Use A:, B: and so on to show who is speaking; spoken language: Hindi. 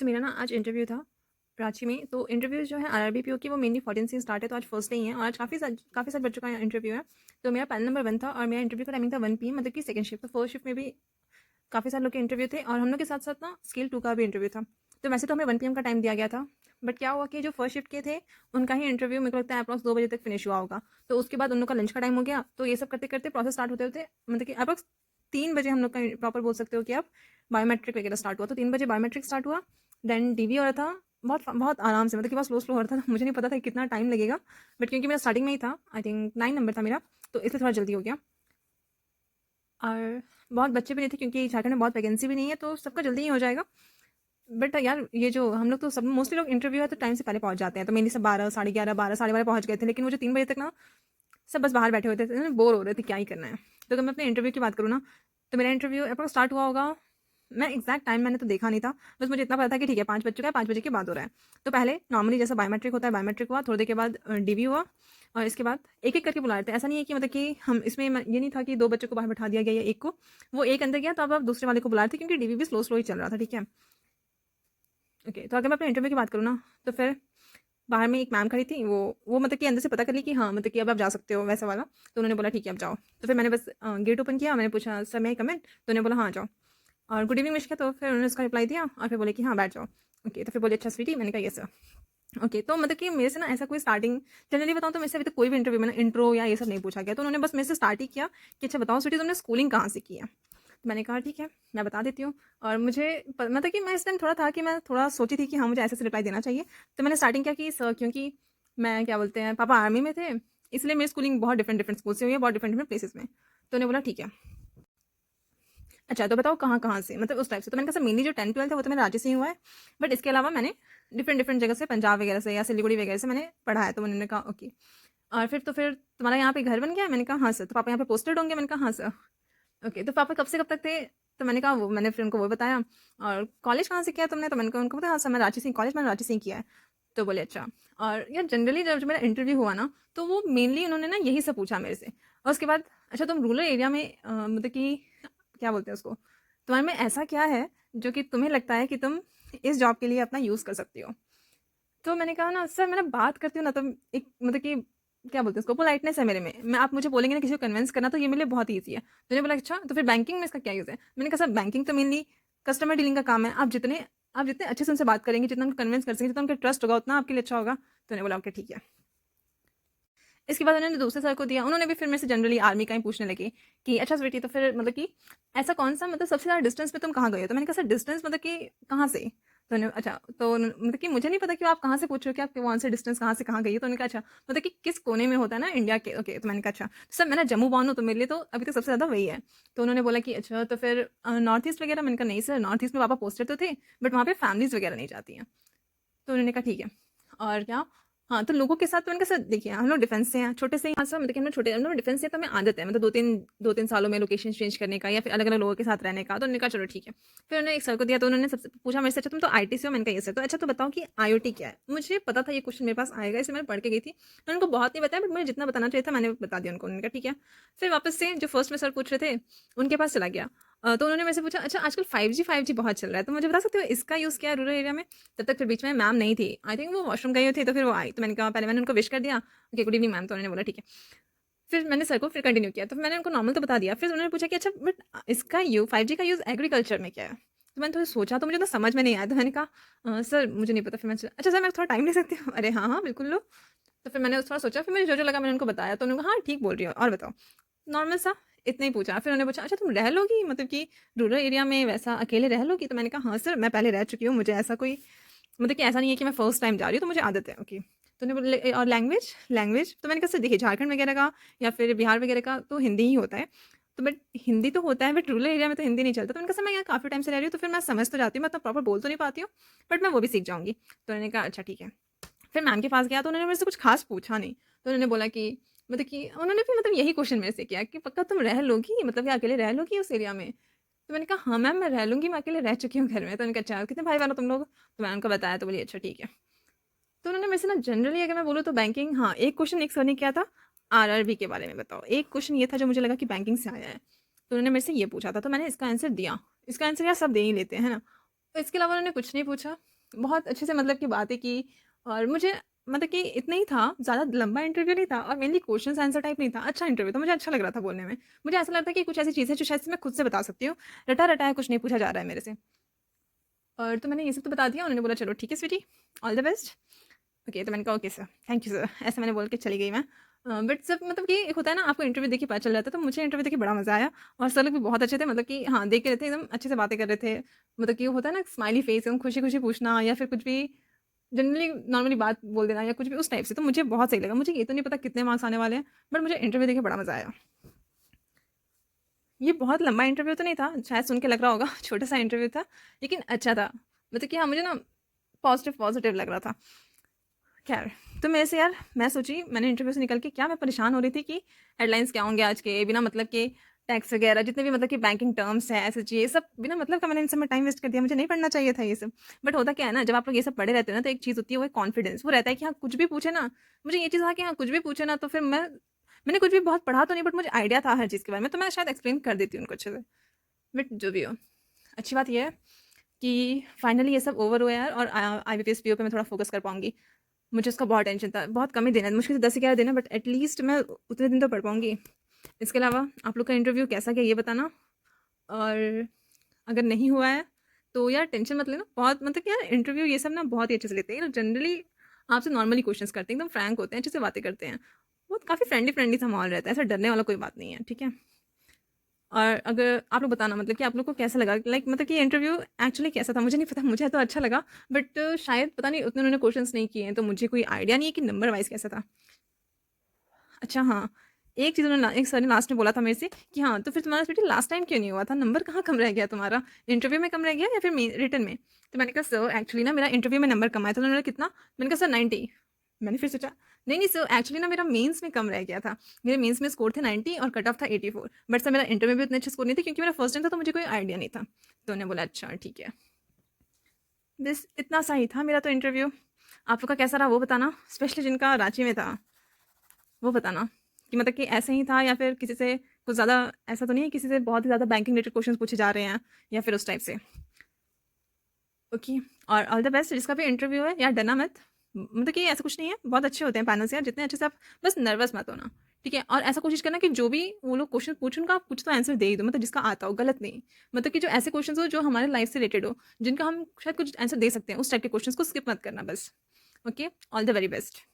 A: मेरा ना आज इंटरव्यू था रांची में। तो इंटरव्यू जो है आरआरबी पीओ की वो मेनली 14 से स्टार्ट है, तो आज फर्स्ट डे ही है और आज काफ़ी सारे बच्चों का इंटरव्यू है। तो मेरा पैनल नंबर 1 था और मेरा इंटरव्यू का टाइमिंग था 1 पीएम, मतलब कि सेकंड शिफ्ट। तो फर्स्ट शिफ्ट में भी काफ़ी सारे लोग के इंटरव्यू थे और हम लोग के साथ साथ ना स्केल 2 का भी इंटरव्यू था। तो वैसे तो हमें 1 पीएम का टाइम दिया गया था, बट क्या हुआ कि जो फर्स्ट शिफ्ट के थे उनका ही इंटरव्यू मेरे को लगता है अप्रॉक्स 2 बजे तक फिनिश हुआ होगा। तो उसके बाद उन लोग का लंच का टाइम हो गया, तो ये सब करते करते प्रोसेस स्टार्ट होते होते मतलब कि अप्रॉक्स 3 बजे हम लोग का प्रॉपर बोल सकते हो कि आप बायोमेट्रिक वगैरह स्टार्ट हुआ। तो 3 बजे बायोमेट्रिक स्टार्ट हुआ, देन डीवी हो रहा था बहुत बहुत आराम से, मतलब कि बहुत स्लो स्लो हो रहा था। मुझे नहीं पता था कि कितना टाइम लगेगा, बट क्योंकि मेरा स्टार्टिंग में ही था, आई थिंक 9 नंबर था मेरा, तो इसलिए थोड़ा जल्दी हो गया। और बहुत बच्चे भी नहीं थे क्योंकि झारखंड में बहुत वैकेंसी भी नहीं है, तो सबका जल्दी ही हो जाएगा। बट यार ये जो हम लोग तो सब मोस्टली लोग इंटरव्यू है तो टाइम से पहले पहुंच जाते हैं, तो मेनली सब 12 साढ़े 11 12 साढ़े 12 पहुंच गए थे। लेकिन वो जो 3 बजे तक ना सब बस बाहर बैठे होते थे, बोर हो रहे थे क्या ही करना है। तो अगर मैं अपने इंटरव्यू की बात करूँ ना, तो मेरा इंटरव्यू अप्रॉक्स स्टार्ट हुआ होगा, मैं एग्जैक्ट टाइम मैंने तो देखा नहीं था, बस मुझे इतना पता था कि ठीक है 5 बज चुका है, 5 बजे के बाद हो रहा है। तो पहले नॉर्मली जैसा बायोमेट्रिक होता है बायोमेट्रिक हुआ, थोड़ी देर के बाद डीवी हुआ, और इसके बाद एक एक करके बुला रहे थे। ऐसा नहीं है कि मतलब कि हम इसमें ये नहीं था कि 2 बच्चों को बाहर बैठा दिया गया या एक को, वो एक अंदर गया तो अब आप दूसरे वाले को बुला रहे थे क्योंकि डीवी भी स्लो स्लो ही चल रहा था। ठीक है, ओके। तो अगर मैं अपने इंटरव्यू की बात करूँ ना, तो फिर बाहर में एक मैम खड़ी थी, वो मतलब कि अंदर से पता कर ली कि हाँ मतलब कि अब आप जा सकते हो वैसा वाला। तो उन्होंने बोला ठीक है अब जाओ। तो फिर मैंने बस गेट ओपन किया, मैंने पूछा सर मैं कम इन, तो उन्होंने बोला हाँ जाओ, और गुड इवनिंग विश किया। तो फिर उन्होंने उसका रिप्लाई दिया और फिर बोले कि हाँ बैठ जाओ। ओके, तो फिर बोले अच्छा स्वीटी, मैंने कहा ये सर। ओके, तो मतलब कि मेरे से ना ऐसा कोई स्टार्टिंग, जनरली बताऊँ तो मेरे से अभी तक कोई भी इंटरव्यू में ना इंट्रो या ये सब नहीं पूछा गया। तो उन्होंने बस मेरे से स्टार्ट ही किया कि अच्छा बताओ स्वीटी तुमने स्कूलिंग कहाँ से की है। तो मैंने कहा ठीक है मैं बता देती हूँ। और मुझे मतलब कि मैं इस टाइम थोड़ा था कि मैं थोड़ा सोची थी कि हाँ मुझे ऐसे से रिप्लाई देना चाहिए। तो मैंने स्टार्टिंग क्या की सर, क्योंकि मैं क्या बोलते हैं पापा आर्मी में थे, इसलिए मेरी स्कूलिंग बहुत डिफरेंट डिफरेंट स्कूल से हुई है, बहुत डिफरेंट डिफरेंट प्लेसेस में। तो उन्होंने बोला ठीक है, अच्छा तो बताओ कहाँ कहाँ से, मतलब उस टाइप से। तो मैंने कहा सर मेनली जो 10 12 है वो तो मेरा रांची से ही हुआ है, बट इसके अलावा मैंने डिफरेंट डिफरेंट जगह से, पंजाब वगैरह से या सिलीगुड़ी वगैरह से मैंने पढ़ा है। तो उन्होंने कहा ओके। और फिर तो फिर तुम्हारा यहाँ पे घर बन गया है? मैंने कहा हाँ सर। तो पापा यहाँ पे पोस्टेड होंगे? मैंने कहा हाँ सर। ओके, तो पापा कब से कब तक थे? तो मैंने कहा वो, मैंने फिर उनको वो बताया। और कॉलेज कहाँ से किया तुमने? तो मैंने कहा उनको बताया हाँ सर मैं रांची से, कॉलेज मैंने रांची से ही किया है। तो बोले अच्छा। और यार जनरली जब मेरा इंटरव्यू हुआ ना, तो वो मेनली उन्होंने ना यही सब पूछा मेरे से। और उसके बाद अच्छा तुम रूरल एरिया में मतलब कि क्या बोलते हैं उसको, तुम्हारे में ऐसा क्या है जो कि तुम्हें लगता है कि तुम इस जॉब के लिए अपना यूज़ कर सकती हो? तो मैंने कहा ना सर, मैं ना बात करती हूँ ना तो एक मतलब कि क्या बोलते हैं उसको, पोलाइटनेस है मेरे में। मैं, आप मुझे बोलेंगे ना किसी को कन्विंस करना, तो ये मेरे लिए बहुत ईजी है। तो उन्होंने बोला अच्छा तो फिर बैंकिंग में इसका क्या यूज़ है? मैंने कहा सर बैंकिंग तो मेनली कस्टमर डीलिंग का काम है। आप जितने अच्छे से उनसे बात करेंगे, जितना उनको कन्विंस कर सकेंगे, जितना उनका ट्रस्ट होगा उतना आपके लिए अच्छा होगा। तो उन्होंने बोला ओके ठीक है। इसके बाद उन्होंने दूसरे सर को दिया, उन्होंने भी फिर मेरे से जनरली आर्मी का ही पूछने लगे कि अच्छा स्वीटी तो फिर मतलब कि ऐसा कौन सा, मतलब सबसे ज़्यादा डिस्टेंस पे तुम कहाँ गए हो? तो मैंने कहा सर डिस्टेंस मतलब कि कहाँ से? तो अच्छा तो मतलब कि मुझे नहीं पता कि आप कहाँ से पूछ रहे हो कि आप वहाँ से डिस्टेंस कहाँ से कहाँ गई हो। तो उन्होंने कहा अच्छा मतलब कि किस कोने में होता है ना इंडिया के। ओके, तो मैंने कहा अच्छा सर मैं ना जम्मू बानू, तो मेरे लिए तो अभी तक सबसे ज़्यादा वही है। तो उन्होंने बोला कि अच्छा तो फिर नॉर्थ ईस्ट वगैरह? मैंने कहा नहीं सर, नॉर्थ ईस्ट में पापा पोस्टेड तो थे, बट वहाँ पे फैमिलीज वगैरह नहीं जाती हैं। तो उन्होंने कहा ठीक है। और क्या, हाँ तो लोगों के साथ तो उनके साथ देखिए हम लोग डिफेंस से हैं, छोटे से ही। हाँ सर मतलब कि हम लोग छोटे, हम लोग डिफेंस से, तो हमें आदत है मतलब 2 3 सालों में लोकेशन चेंज करने का या फिर अलग अलग लोगों के साथ रहने का। तो उन्होंने कहा चलो ठीक है। फिर उन्होंने एक सर को दिया, तो उन्होंने सबसे पूछा मेरे से अच्छा तुम तो आईटी से हो? मैंने कहा ये सर। तो अच्छा तो बताओ कि आईओटी क्या है? मुझे पता था ये क्वेश्चन मेरे पास आएगा, इसे मैंने पढ़ के गई थी। तो उनको बहुत नहीं बताया, बट मुझे जितना बताना चाहिए था मैंने बता दिया उनको। उन्होंने कहा ठीक है। फिर वापस से जो फर्स्ट में सर पूछ रहे थे उनके पास चला गया। तो उन्होंने मेरे से पूछा अच्छा आजकल 5G बहुत चल रहा है, तो मुझे बता सकते हो इसका यूज़ क्या है रूरल एरिया में? तब तक फिर बीच में मैम नहीं थी, आई थिंक वो वॉशरूम गई हुई थी, तो फिर वो आई। तो मैंने कहा, पहले मैंने उनको विश कर दिया ओके गुड इवनिंग मैम, तो उन्होंने बोला ठीक है। फिर मैंने सर को फिर कंटिन्यू किया, तो फिर मैंने उनको नॉर्मल तो बता दिया। फिर उन्होंने पूछा कि अच्छा बट इसका 5G का यूज़ एग्रीकल्चर में क्या है? तो मैंने थोड़ा सोचा, तो मुझे तो समझ में नहीं आया। तो मैंने कहा सर मुझे नहीं पता। फिर मैं अच्छा सर मैं थोड़ा टाइम ले सकती हूँ? अरे हाँ हाँ बिल्कुल लो। तो फिर मैंने थोड़ा सोचा, फिर मुझे जो जो लगा मैंने उनको बताया। तो उन्होंने कहा हाँ ठीक बोल रही हो, और बताओ। नॉर्मल सा इतना ही पूछा। फिर उन्होंने पूछा अच्छा तुम रह लोगी मतलब कि रूरल एरिया में वैसा अकेले रह लोगी? तो मैंने कहा हाँ सर मैं पहले रह चुकी हूँ, मुझे ऐसा कोई मतलब कि ऐसा नहीं है कि मैं फर्स्ट टाइम जा रही हूँ, तो मुझे आदत है। ओके, तो उन्होंने बोले और लैंग्वेज लैंग्वेज? तो मैंने कहा सर देखिए झारखंड वगैरह का या फिर बिहार वगैरह का तो हिंदी ही होता है, तो बट हिंदी तो होता है बट रूरल एरिया में तो हिंदी नहीं चलता। तो मैंने कहा सर मैं यहाँ काफ़ी टाइम से रह रही हूँ, तो फिर मैं समझ तो जाती हूँ, मैं तो प्रॉपर बोल तो नहीं पाती हूँ, बट मैं वो भी सीख जाऊँगी। तो उन्होंने कहा अच्छा ठीक है। फिर मैम के पास गया, तो उन्होंने मेरे से कुछ खास पूछा नहीं। तो उन्होंने बोला कि मतलब कि उन्होंने भी मतलब यही क्वेश्चन मेरे से किया कि पक्का तुम रह लोगी, मतलब कि अकेले रह लोगी उस एरिया में? तो मैंने कहा हाँ मैम मैं रह लूँगी, मैं अकेले रह चुकी हूँ घर में। तो उन्होंने कहा अच्छा कितने भाई बहन हो तुम लोग? तो मैंने उनको बताया, तो बोली अच्छा ठीक है। तो उन्होंने मेरे से ना जनरली अगर मैं बोलूँ तो बैंकिंग, हाँ एक क्वेश्चन एक सर ने किया था आरआरबी के बारे में, बताओ एक क्वेश्चन ये था जो मुझे लगा कि बैंकिंग से आया है। तो उन्होंने मेरे से ये पूछा था, तो मैंने इसका आंसर दिया। इसका आंसर यार सब दे ही लेते हैं, है ना? इसके अलावा उन्होंने कुछ नहीं पूछा। बहुत अच्छे से मतलब कि बातें की और मुझे मतलब कि इतना ही था, ज़्यादा लंबा इंटरव्यू नहीं था और मेनली क्वेश्चन्स आंसर टाइप नहीं था। अच्छा इंटरव्यू था, मुझे अच्छा लग रहा था बोलने में। मुझे ऐसा लगता है कि कुछ ऐसी चीज़ें जो शायद से मैं खुद से बता सकती हूँ। रटा-रटाया कुछ नहीं पूछा जा रहा है मेरे से। और तो मैंने ये सब तो बता दिया। उन्होंने बोला चलो ठीक है sweety, all the best. Okay, तो मैंने कहा okay sir, thank you sir, ऐसे मैंने बोल के चली गई मैं। बट जब मतलब कि एक होता है ना आपको इंटरव्यू देख के पता चल जाता है, तो मुझे इंटरव्यू देख के बड़ा मज़ा आया और सर लोग भी बहुत अच्छे थे, मतलब कि हाँ, देख के रहते एकदम अच्छे से बातें कर रहे थे। मतलब कि वो होता है ना स्माइली फेस, एकदम खुशी-खुशी पूछना या फिर कुछ भी जनरली नॉर्मली बात बोल देना या कुछ भी उस टाइप से, तो मुझे बहुत सही लगा। मुझे ये तो नहीं पता कितने मार्क्स आने वाले हैं, बट मुझे इंटरव्यू देके बड़ा मज़ा आया। ये बहुत लंबा इंटरव्यू तो नहीं था, शायद सुन के लग रहा होगा छोटा-सा इंटरव्यू था, लेकिन अच्छा था। मतलब कि हाँ, मुझे ना पॉज़िटिव पॉज़िटिव लग रहा था। ख़ैर, तो मेरे से यार मैं सोची मैंने इंटरव्यू से निकल के क्या मैं परेशान हो रही थी कि हेडलाइन्स क्या होंगे आज के, बिना मतलब के टैक्स वगैरह जितने भी मतलब कि बैंकिंग टर्म्स हैं, एसएचजी ये सब बिना मतलब का मैंने इन सब में टाइम वेस्ट कर दिया, मुझे नहीं पढ़ना चाहिए था ये सब। बट होता क्या है ना, जब आप लोग ये सब पढ़े रहते हो ना, तो एक चीज़ होती है वो है कॉन्फिडेंस, वो रहता है कि हाँ, कुछ भी पूछे ना, मुझे ये चीज़ था कि हाँ, कुछ भी पूछे ना तो फिर मैंने कुछ भी बहुत पढ़ा तो नहीं बट मुझे आइडिया था हर चीज़ के बारे में, तो मैं शायद एक्सप्लेन कर देती उनको अच्छे से। बट जो भी हो, अच्छी बात ये है कि फाइनली ये सब ओवर हुआ है यार और आईबीपीएस पीओ पे मैं थोड़ा फोकस कर पाऊँगी। मुझे उसका बहुत टेंशन था, बहुत कम ही दिन है, मुश्किल से 10 से 11 दिन है बट एटलीस्ट मैं उतने दिन तो पढ़ पाऊँगी। इसके अलावा आप लोग का इंटरव्यू कैसा गया ये बताना और अगर नहीं हुआ है तो यार टेंशन मत लेना। बहुत मतलब कि यार इंटरव्यू ये सब ना बहुत ही अच्छे से लेते हैं। ये लोग जनरली आपसे नॉर्मली क्वेश्चंस करते हैं, एकदम फ्रैंक होते हैं, अच्छे से बातें करते हैं। बहुत काफ़ी फ्रेंडली फ्रेंडली सा माहौल रहता है, ऐसा डरने वाला कोई बात नहीं है, ठीक है? और अगर आप लोग बताना मतलब कि आप लोग को कैसा लगा, लाइक मतलब कि इंटरव्यू एक्चुअली कैसा था? मुझे नहीं पता, मुझे तो अच्छा लगा बट शायद पता नहीं उतने उन्होंने क्वेश्चंस नहीं किए हैं, तो मुझे कोई आइडिया नहीं है कि नंबर वाइज़ कैसा था। अच्छा हाँ, एक चीज़ उन्होंने एक सर ने लास्ट में बोला था मेरे से कि हाँ, तो फिर तुम्हारा बेटी लास्ट टाइम क्यों नहीं हुआ था? नंबर कहाँ कम रह गया तुम्हारा? इंटरव्यू में कम रह गया या फिर रिटन में? तो मैंने कहा सर एक्चुअली ना मेरा इंटरव्यू में नंबर कम आया था। उन्होंने बोला कितना? मैंने कहा सर 90। मैंने फिर सोचा नहीं, नहीं सर एक्चुअली ना मेरा मेंस में कम रह गया था। मेरे मेंस में स्कोर थे 90 और कट ऑफ था 84। बट सर मेरा इंटरव्यू में भी उतने अच्छे स्कोर नहीं थे क्योंकि मेरा फर्स्ट टाइम था तो मुझे कोई आइडिया नहीं था। तो उन्होंने बोला अच्छा ठीक है। बस इतना सा ही था मेरा तो इंटरव्यू। आप लोग का कैसा रहा वो बताना, स्पेशली जिनका रांची में था। वो बताना कि मतलब कि ऐसे ही था या फिर किसी से कुछ ज़्यादा ऐसा तो नहीं है किसी से बहुत ही ज़्यादा बैंकिंग रिलेटेड क्वेश्चंस पूछे जा रहे हैं या फिर उस टाइप से। ओके, और ऑल द बेस्ट जिसका भी इंटरव्यू है यार, डरना मत। मतलब कि ऐसा कुछ नहीं है, बहुत अच्छे होते हैं पैनल्स यार, जितने अच्छे से आप बस नर्वस मत होना, ठीक है? और ऐसा कोशिश करना कि जो भी वो लोग क्वेश्चन पूछे उनका आप कुछ तो आंसर दे ही दो, मतलब जिसका आता हो, गलत नहीं। मतलब कि जो ऐसे क्वेश्चन हो जो हमारे लाइफ से रिलेटेड हो, जिनका हम शायद कुछ आंसर दे सकते हैं, उस टाइप के क्वेश्चन को स्किप मत करना बस। Okay, all the very best.